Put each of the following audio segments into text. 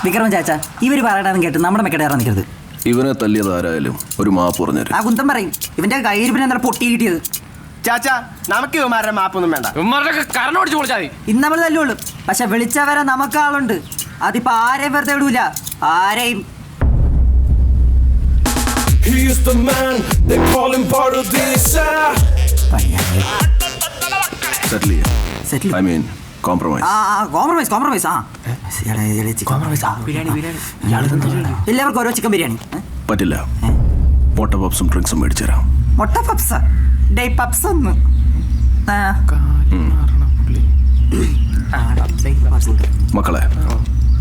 വിക്രമൻ ചാച്ചാ, ഇവര് പറയണമെന്ന് കേട്ട് നമ്മുടെ മെക്കടെ ഇറങ്ങി നിൽക്കരുത്. ഇവനെ തല്ലിയത് ആരായാലും ഒരു മാപ്പ് പറഞ്ഞേരും. ആ കുന്തം പറയും, ഇവന്റെ കയ്യിൽ പിന്നെ എന്താ പൊട്ടി കിട്ടിയത്. ചാച്ചാ, നമുക്ക് ഇവന്മാരുടെ മാപ്പൊന്നും വേണ്ട. കരണം ഓടിച്ചു പൊളിച്ചാൽ മതി. ഇന്ന് നമ്മൾ തല്ലുള്ളൂ, പക്ഷെ വിളിച്ചവരെ നമുക്ക് ആളുണ്ട്. അതിപ്പോ ആരെയും വെറുതെ വിടൂല, ആരെയും. He is the man, they call him Parudisa. Settle. I mean, compromise. Compromise. എല്ലാവർക്കും ഓരോ ചിക്കൻ ബിരിയാണി. പറ്റില്ല. മുട്ട പപ്സും ഡ്രിങ്ക്സും മേടിച്ചു തരാം. മുട്ട പപ്സ്, ഡേ പപ്സ് ഒന്ന്. മക്കളെ,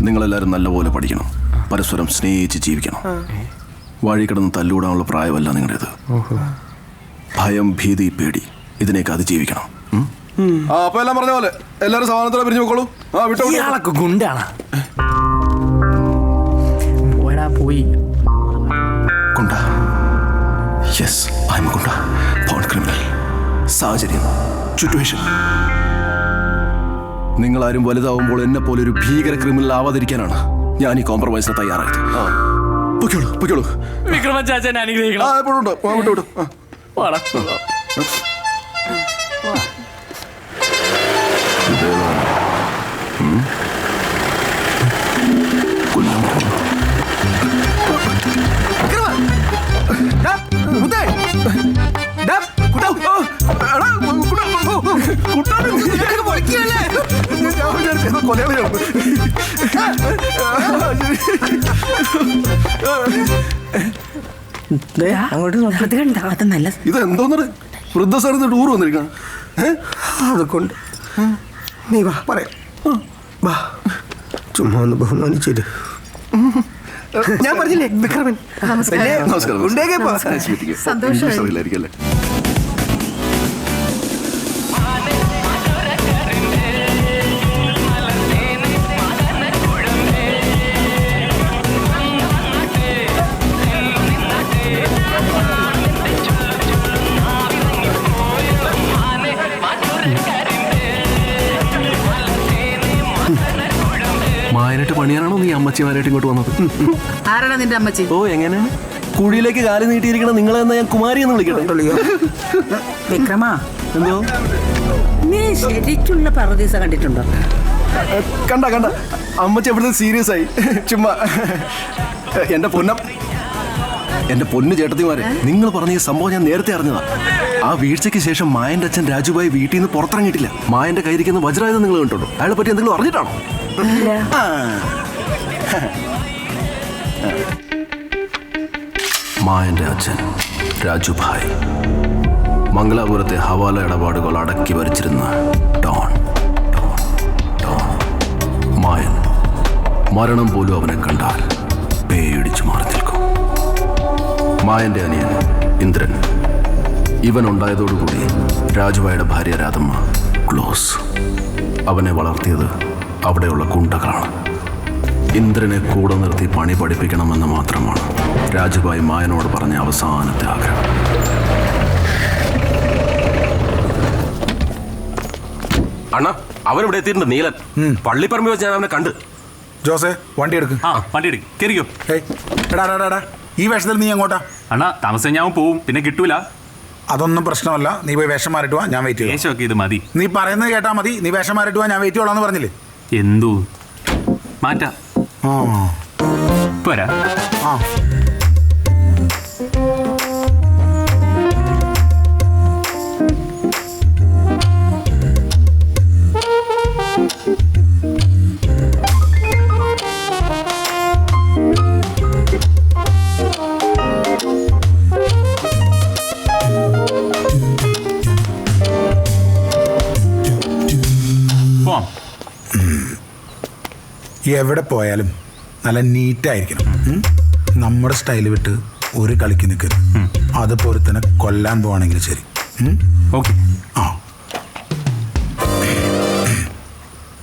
നിങ്ങളെല്ലാവരും നല്ലപോലെ പഠിക്കണം, പരസ്പരം സ്നേഹിച്ച് ജീവിക്കണം. വഴി കിടന്ന് തല്ലുകൂടാനുള്ള പ്രായമല്ല നിങ്ങളുടേത്. ഭയം, ഭീതി, പേടി ഇതിനെയൊക്കെ അതിജീവിക്കണം. അപ്പൊ എല്ലാം പറഞ്ഞ പോലെ എല്ലാവരും സമാധാനത്തോടെ പിരിഞ്ഞു പോക്കോളൂ. ഇയാളൊക്കെ ഗുണ്ടാണ്. പോയി ഗുണ്ട. Yes, I am goonda. Phone criminal. സാഹചര്യം, സിറ്റുവേഷൻ. നിങ്ങളാരും വലുതാവുമ്പോൾ എന്നെ പോലെ ഒരു ഭീകര ക്രിമിനൽ ആവാതിരിക്കാനാണ് ഞാൻ ഈ കോംപ്രമൈസിന് തയ്യാറായത്. പൊയ്ക്കോളൂ. വിക്രമൻ ചാച്ചൻ അനുഗ്രഹിക്കണം. ഇതെന്തോന്നത്? വൃദ്ധസ്ഥാനത്ത് ടൂർ വന്നിരിക്കണം. അതുകൊണ്ട് നീ വാ പറയാം. വാ, ചുമ്മാ ഒന്ന് ബഹുമാനിച്ചിട്ട്. ഞാൻ പറഞ്ഞില്ലേ വിക്രമൻ. സന്തോഷമായിരിക്കല്ലേ? മായനായിട്ട് പണിയാനാണോ നീ അമ്മച്ചിമാരായിട്ട് ഇങ്ങോട്ട് വന്നത്? ആരാണ് നിന്റെ അമ്മച്ചി? ഓ, എങ്ങനെയാണ് കുഴിയിലേക്ക് കാല് നീട്ടിയിരിക്കണം നിങ്ങളെ എന്നാ ഞാൻ കുമാരി എന്ന് വിളിക്കട്ടെ? വിക്രമാ, എന്തോ നീ ശരിക്കുള്ള പറുദീസ കണ്ടിട്ടുണ്ടോ? കണ്ട അമ്മച്ചി എവിടുത്തെ സീരിയസ് ആയി. ചുമ്മാ എന്റെ പൊന്നു ചേട്ടത്തിമാരെ, നിങ്ങൾ പറഞ്ഞ ഈ സംഭവം ഞാൻ നേരത്തെ അറിഞ്ഞതാ. ആ വീഴ്ചയ്ക്ക് ശേഷം മായന്റെ അച്ഛൻ രാജുഭായി വീട്ടിൽ നിന്ന് പുറത്തിറങ്ങിയിട്ടില്ല. മായന്റെ കയ്യിരിക്കുന്ന വജ്രായുധം നിങ്ങൾ കണ്ടിട്ടുണ്ടോ? അയാളെ പറ്റി എന്തെങ്കിലും അറിഞ്ഞിട്ടാണോ? മായന്റെ അച്ഛൻ രാജുഭായ് മംഗലാപുരത്തെ ഹവാല ഇടപാടുകൾ അടക്കി ഭരിച്ചിരുന്ന ഡോൺ. മായൻ മരണം പോലും അവനെ കണ്ടാൽ പേടിച്ചു മാറി നിൽക്കും. മായന്റെ അനിയൻ ഇന്ദ്രൻ, ഇവൻ ഉണ്ടായതോടുകൂടി രാജുഭായുടെ ഭാര്യ രാധമ്മ ക്ലോസ്. അവനെ വളർത്തിയത് അവിടെയുള്ള ഗുണ്ടകളാണ്. ഇന്ദ്രനെ കൂടെ നിർത്തി പണി പഠിപ്പിക്കണമെന്ന് മാത്രമാണ് രാജുഭായ് മായനോട് പറഞ്ഞ അവസാനത്തെ ആഗ്രഹം. അണ്ണാ, അവനിവിടെ എത്തിയിട്ടുണ്ട്. നീലൻ പള്ളിപ്പറമ്പ് വെച്ച് ഞാൻ അവനെ കണ്ട്. ജോസേ, വണ്ടി എടുക്ക്. വണ്ടി എടുക്കും, കയറിക്കോ. എടാ, ഈ വേഷത്തിൽ നീ എങ്ങോട്ടാ? അണ്ണാ, താമസം ഞാൻ പോവും, പിന്നെ കിട്ടൂല. അതൊന്നും പ്രശ്നമല്ല, നീ പോയി വേഷം മാറിട്ട് വാ, ഞാൻ വെയിറ്റ് ചെയ്യാം. വേഷമൊക്കെ ഇത് മതി. നീ പറയുന്നത് കേട്ടാ മതി. നീ വേഷം മാറിട്ട് വാ, ഞാൻ വെയിറ്റ് ചെയ്യോളാന്ന് പറഞ്ഞില്ലേ? എന്തോ മാറ്റാ പോരാ. എവിടെ പോയാലും നല്ല നീറ്റായിരിക്കണം. നമ്മുടെ സ്റ്റൈല് വിട്ട് ഒരു കളിക്ക് നിൽക്കരുത്. അതുപോലെ തന്നെ കൊല്ലാൻ പോവാണെങ്കിൽ ശരി. ഓക്കെ.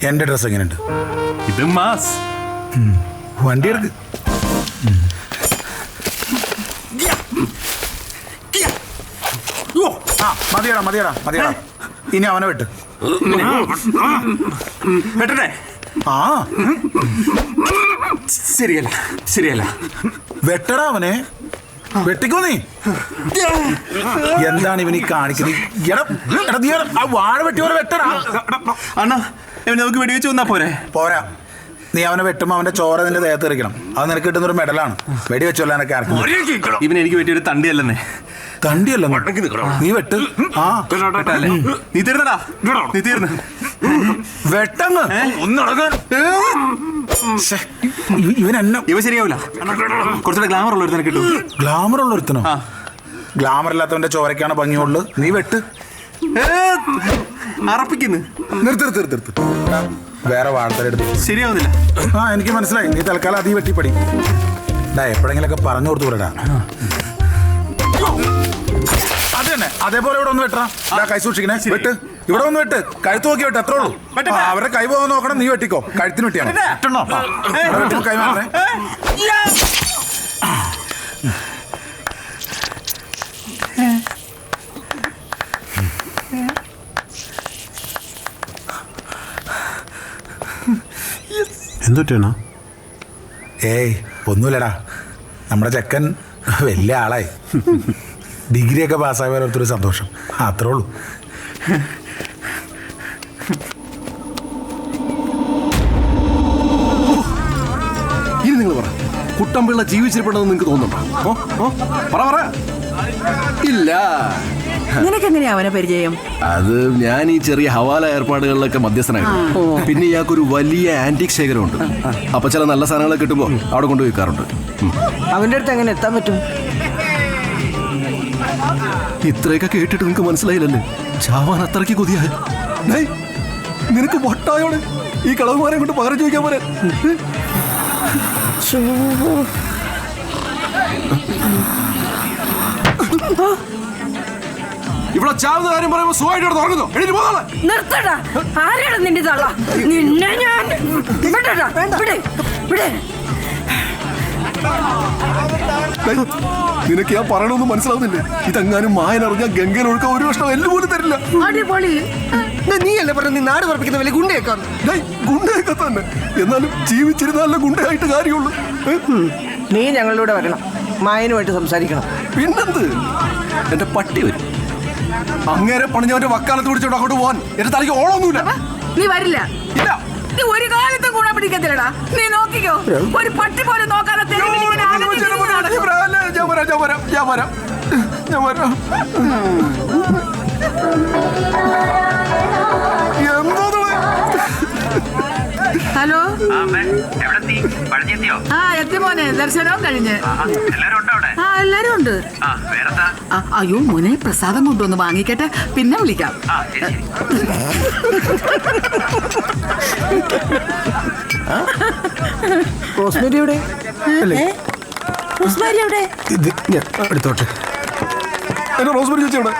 എൻ്റെ ഡ്രസ്സ് എങ്ങനെയുണ്ട്? ഇത് മാസ്. വണ്ടി എടുക്ക്. മതിയടാ. ഇനി അവനെ വിട്ട്. വെട്ടട്ടെ? ശരിയല്ല ശരിയല്ല. വെട്ടടാ അവനെ, വെട്ടിക്കോ നീ. എന്താണ് ഇവനീ കാണിക്കുന്നത്? എടാ, എടാ, നീ ആ വാഴ വെട്ടിയോരെ വെട്ടടാ. അണ്ണാ ഇവനെ നമുക്ക് വെടിവെച്ച് വന്നാ പോരെ? പോരാ, നീ അവനെ വെട്ടുമ്പോ അവന്റെ ചോര നിന്റെ ദേഹത്ത് എറിക്കണം. അത് നിനക്ക് കിട്ടുന്നൊരു മെഡലാണ്. വെടി വെച്ചോല്ലാനൊക്കെ ആർക്കും. ഇവന് എനിക്ക് പറ്റിയൊരു തണ്ടിയല്ലെന്നേ. തണ്ടിയല്ല നീ വെട്ട്. ആ നീ തീർന്നടാ, നീ തീർന്ന് വെട്ടങ്ങ് ഇവൻ എന്നെ. ഇവ ശരിയാവില്ല. കുറച്ചുകൂടെ ഗ്ലാമർ ഉള്ള ഒരുത്തനെ കിട്ടും. ഗ്ലാമർ ഉള്ള ഒരുത്തനോ? ഗ്ലാമർ ഇല്ലാത്തവന്റെ ചോരക്കാണ് ഭംഗിയുള്ളു. നീ വെട്ട്. അറപ്പിക്കുന്നു. നിർത്ത്. വേറെ വാർത്തലെടുത്ത് ശരിയാവുന്നില്ല. ആ എനിക്ക് മനസ്സിലായി. നീ തൽക്കാലം അതീ വെട്ടിപ്പടി. എപ്പോഴെങ്കിലൊക്കെ പറഞ്ഞു കൊടുത്തു വിടടാ. അത് തന്നെ, അതേപോലെ ഇവിടെ ഒന്ന് വെട്ടാ. കൈ സൂക്ഷിക്കണേ. വെട്ട്. ഇവിടെ ഒന്ന് വെട്ട്. കഴുത്ത് നോക്കി വെട്ട്. അത്രേ ഉള്ളൂ. അവരുടെ കൈ പോകാൻ നോക്കണം. നീ വെട്ടിക്കോ. കഴുത്തിന് വെട്ടിയാണ്. കൈ മാറേ. എന്തൊക്കെയാണോ? ഏയ് ഒന്നുമില്ലടാ, നമ്മുടെ ചെക്കൻ വലിയ ആളായി. ഡിഗ്രിയൊക്കെ പാസ്സായ ഓരോരുത്തൊരു സന്തോഷം, അത്രേ ഉള്ളൂ. ഇനി നിങ്ങൾ പറ, കുട്ടമ്പിള്ള ജീവിച്ചിരിപ്പുണ്ടെന്ന് നിങ്ങൾക്ക് തോന്നുന്നുണ്ടോ? പറ. ഇല്ല. നിനക്കെങ്ങനെയാ അവനെ പരിചയം? അത് ഞാൻ ഈ ചെറിയ ഹവാല ഏർപ്പാടുകളിലൊക്കെ മധ്യസ്ഥനായിരുന്നു. പിന്നെ ഇയാൾക്കൊരു വലിയ ആന്റിക് ശേഖരമുണ്ട്. അപ്പൊ ചില നല്ല സാധനങ്ങളൊക്കെ കിട്ടുമ്പോ അവിടെ കൊണ്ട് വെക്കാറുണ്ട്. അവന്റെ അടുത്ത് എങ്ങനെ എത്താൻ പറ്റും? ഇത്രയൊക്കെ കേട്ടിട്ട് നിനക്ക് മനസ്സിലായില്ലല്ലേ? ചാവാൻ അത്രയ്ക്ക് കൊതിയായി. നിനക്ക് വട്ടായോടെ ഈ കളവുമാരെ കൊണ്ട് പകരം ചോദിക്കാൻ പോലെ. ഇവിടെ ചാവുന്ന കാര്യം പറയുമ്പോ സുഖമായിട്ട് തുറക്കുന്നു. എഴുതി പോകാതെ നിർത്തടാ. ആരാണ് നിന്റെ തള്ള? നിന്നെ ഞാൻ വിടടാ. വിട്. നിനക്ക് ഞാൻ പറയണമെന്ന് മനസ്സിലാവുന്നില്ലേ? ഇതെങ്ങാനും മായനറിഞ്ഞാൽ ഗംഗയിൽ ഒഴുക്കാൻ ഒരു വർഷം എല്ലു പോലും തരില്ല. അടിപൊളി. നീ അല്ലേ പറഞ്ഞു നീ നാട് പറപ്പിക്കുന്ന വലിയ ഗുണ്ടയൊക്കെ ഗുണ്ടയൊക്കെ തന്നെ. എന്നാലും ജീവിച്ചിരുന്നാലേ ഗുണ്ടയായിട്ട് കാര്യമുള്ളൂ. നീ ഞങ്ങളുടെ വരണം, മായനുമായിട്ട് സംസാരിക്കണം. പിന്നെന്ത്? എന്റെ പട്ടി വരും. അങ്ങേരെ പണിഞ്ഞവന്റെ വക്കാലത്ത് പിടിച്ചോണ്ട് അങ്ങോട്ട് പോവാൻ എന്റെ തലയ്ക്ക് ഓളൊന്നുമില്ല. നീ വരില്ല. ഇല്ല. നീ ഒരു കാലത്തും ഗുണം പിടിക്കത്തില്ലടാ. നീ നോക്കിക്കോ. ഒരു പട്ടി പോലും നോക്കാതെ ഞാൻ വരാം. ഹലോ. എത്തി മോനെ. ദർശനവും കഴിഞ്ഞ്. എല്ലാരും ഉണ്ട്. അയ്യോ മോനെ, പ്രസാദം കൊണ്ടുവന്ന് വാങ്ങിക്കട്ടെ, പിന്നെ വിളിക്കാം. റോസ്മേരി എവിടെ? റോസ്മേരി എവിടെ? ഇത് ഞാൻ എടുത്തോട്ടെ. എന്റെ റോസ്മേരി ചേച്ചി എവിടെ?